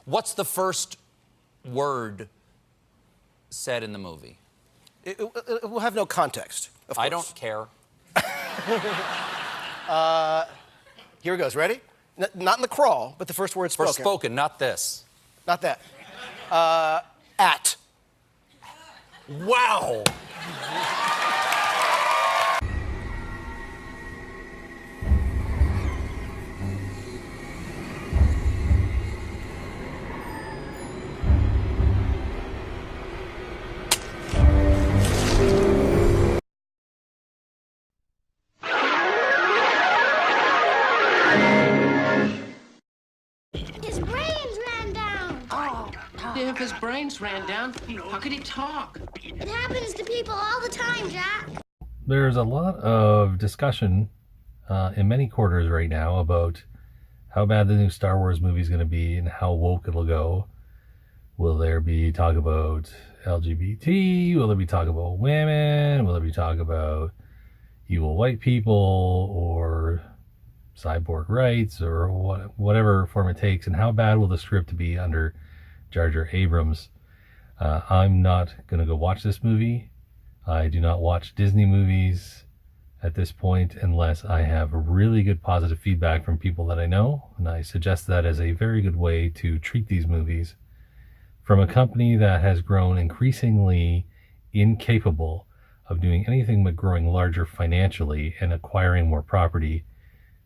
What's the first word said in the movie? It will have no context, of course. I don't care. Here it goes. Ready? Not in the crawl, but the first word spoken. First spoken, not this. Not that. At. Wow. His brains ran down. Oh, if his brains ran down, how could he talk? It happens to people all the time, Jack. There's a lot of discussion in many quarters right now about how bad the new Star Wars movie is going to be and how woke it'll go. Will there be talk about LGBT? Will there be talk about women? Will there be talk about evil white people or cyborg rights or whatever form it takes? And how bad will the script be under Jar Jar Abrams? I'm not going to go watch this movie. I do not watch Disney movies at this point unless I have really good positive feedback from people that I know. And I suggest that as a very good way to treat these movies from a company that has grown increasingly incapable of doing anything but growing larger financially and acquiring more property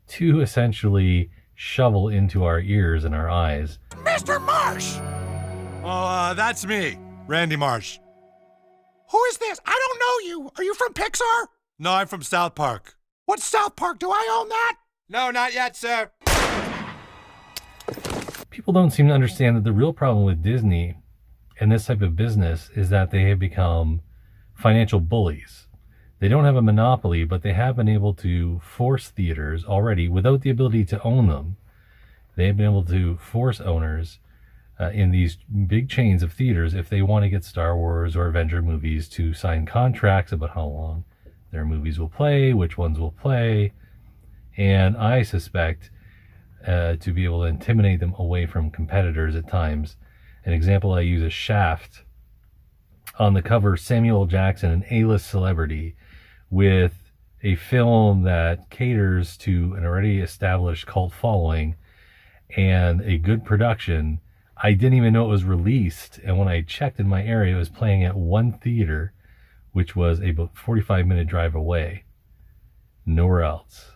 to essentially shovel into our ears and our eyes. Mr. Marsh! Oh, that's me, Randy Marsh. Who is this? I don't know you. Are you from Pixar? No, I'm from South Park. What South Park? Do I own that? No, not yet, sir. People don't seem to understand that the real problem with Disney and this type of business is that they have become financial bullies. They don't have a monopoly, but they have been able to force theaters already without the ability to own them. They have been able to force owners in these big chains of theaters, if they want to get Star Wars or Avenger movies, to sign contracts about how long their movies will play, which ones will play, and I suspect to be able to intimidate them away from competitors at times. An example I use is Shaft. On the cover, Samuel L. Jackson, an A-list celebrity, with a film that caters to an already established cult following and a good production. I didn't even know it was released, and when I checked in my area, it was playing at one theater, which was about 45-minute drive away, nowhere else.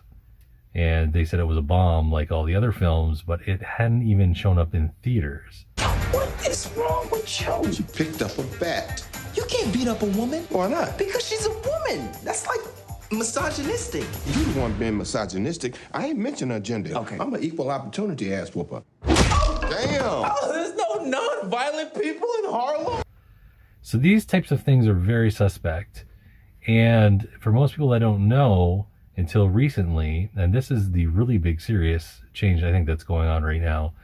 And they said it was a bomb like all the other films, but it hadn't even shown up in theaters. What is wrong with you? She picked up a bat. You can't beat up a woman. Why not? Because she's a woman. That's like misogynistic. You the one being misogynistic. I ain't mentioned her gender. Okay. I'm an equal opportunity ass whooper. Oh, damn. Oh, there's no non-violent people in Harlem. So these types of things are very suspect. And for most people that don't know until recently, and this is the really big serious change I think that's going on right now,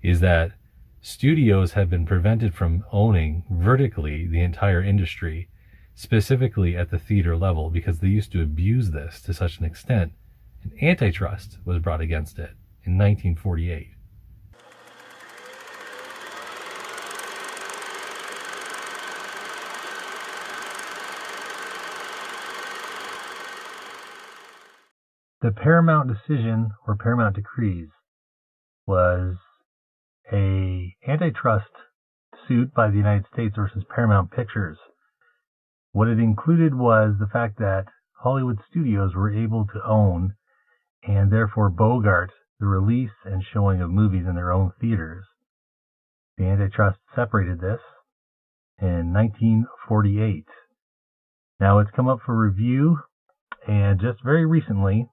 is that studios have been prevented from owning vertically the entire industry, specifically at the theater level, because they used to abuse this to such an extent. An antitrust was brought against it in 1948. The Paramount Decision, or Paramount Decrees, was a antitrust suit by the United States versus Paramount Pictures. What it included was the fact that Hollywood studios were able to own and therefore bogart the release and showing of movies in their own theaters. The antitrust separated this in 1948. Now it's come up for review, and just very recently,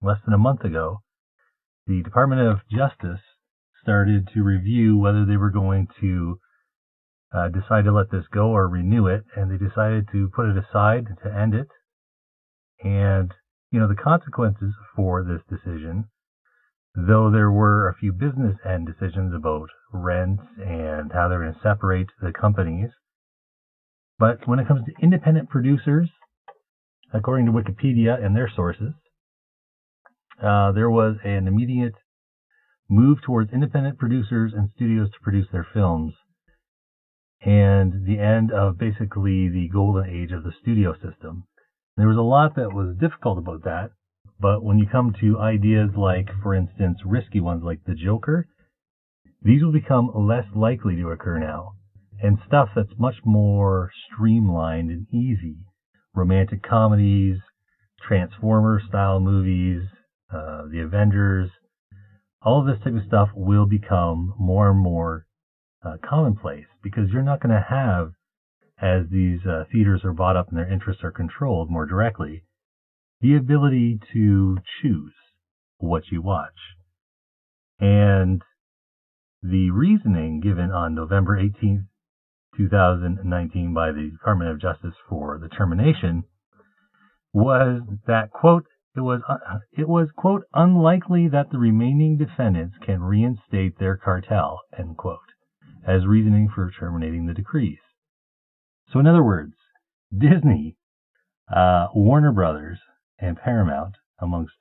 less than a month ago, the Department of Justice started to review whether they were going to decide to let this go or renew it, and they decided to put it aside, to end it. And, you know, the consequences for this decision, though there were a few business end decisions about rent and how they're going to separate the companies, but when it comes to independent producers, according to Wikipedia and their sources, there was an immediate move towards independent producers and studios to produce their films, and the end of basically the golden age of the studio system. There was a lot that was difficult about that, but when you come to ideas like, for instance, risky ones like the Joker, these will become less likely to occur now, and stuff that's much more streamlined and easy, romantic comedies, Transformer-style movies, the Avengers, all of this type of stuff will become more and more commonplace, because you're not going to have, as these theaters are bought up and their interests are controlled more directly, the ability to choose what you watch. And the reasoning given on November 18th, 2019 by the Department of Justice for the termination was that, quote, it was, quote, unlikely that the remaining defendants can reinstate their cartel, end quote, as reasoning for terminating the decrees. So in other words, Disney, Warner Brothers, and Paramount, amongst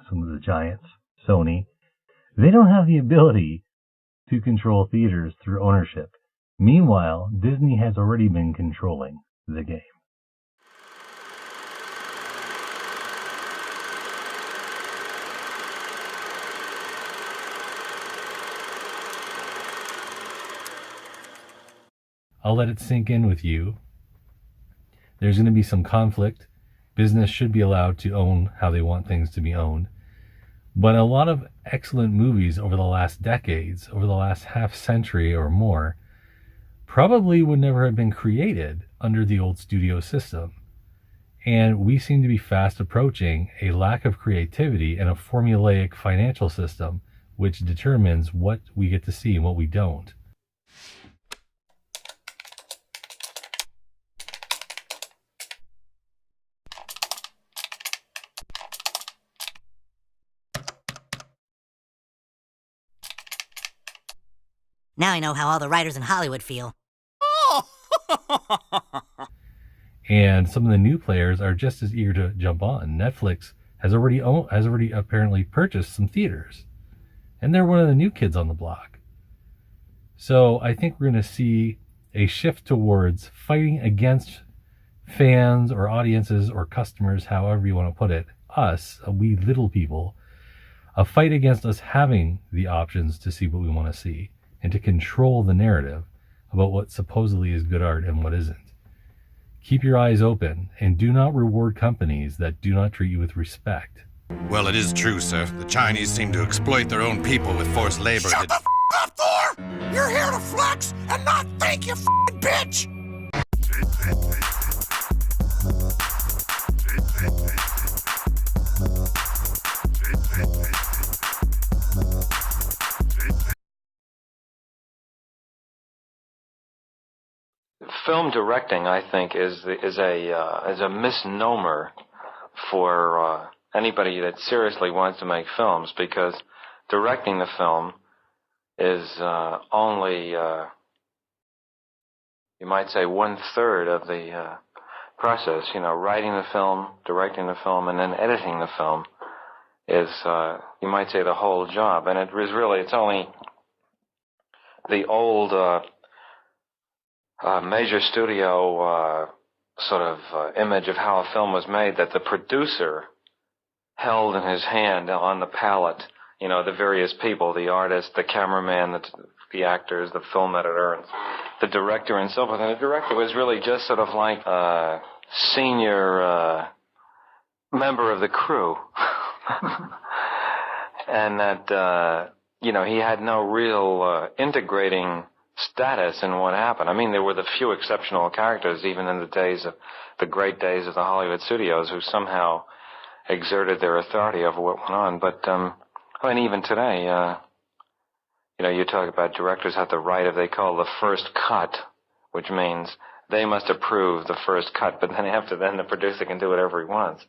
some of the giants, Sony, they don't have the ability to control theaters through ownership. Meanwhile, Disney has already been controlling the game. I'll let it sink in with you. There's going to be some conflict. Business should be allowed to own how they want things to be owned. But a lot of excellent movies over the last decades, over the last half century or more, probably would never have been created under the old studio system. And we seem to be fast approaching a lack of creativity and a formulaic financial system which determines what we get to see and what we don't. Now I know how all the writers in Hollywood feel. And some of the new players are just as eager to jump on. Netflix has already apparently purchased some theaters, and they're one of the new kids on the block. So I think we're going to see a shift towards fighting against fans or audiences or customers, however you want to put it, us, we little people, a fight against us having the options to see what we want to see and to control the narrative about what supposedly is good art and what isn't. Keep your eyes open and do not reward companies that do not treat you with respect. Well, it is true, sir. The Chinese seem to exploit their own people with forced labor. Shut the up, Thor! You're here to flex and not think, you bitch! Film directing, I think, is a misnomer for anybody that seriously wants to make films, because directing the film is only, you might say, 1/3 of the process. You know, writing the film, directing the film, and then editing the film is, you might say, the whole job. And it's only the old major studio sort of image of how a film was made that the producer held in his hand on the palette, you know, the various people, the artist, the cameraman, the actors, the film editor, and the director, and so forth. And the director was really just sort of like a senior member of the crew. And that, you know, he had no real integrating status in what happened. I mean, there were the few exceptional characters, even in the great days of the Hollywood studios, who somehow exerted their authority over what went on. But, I mean, even today, you know, you talk about directors have the right of, they call the first cut, which means they must approve the first cut, but then the producer can do whatever he wants.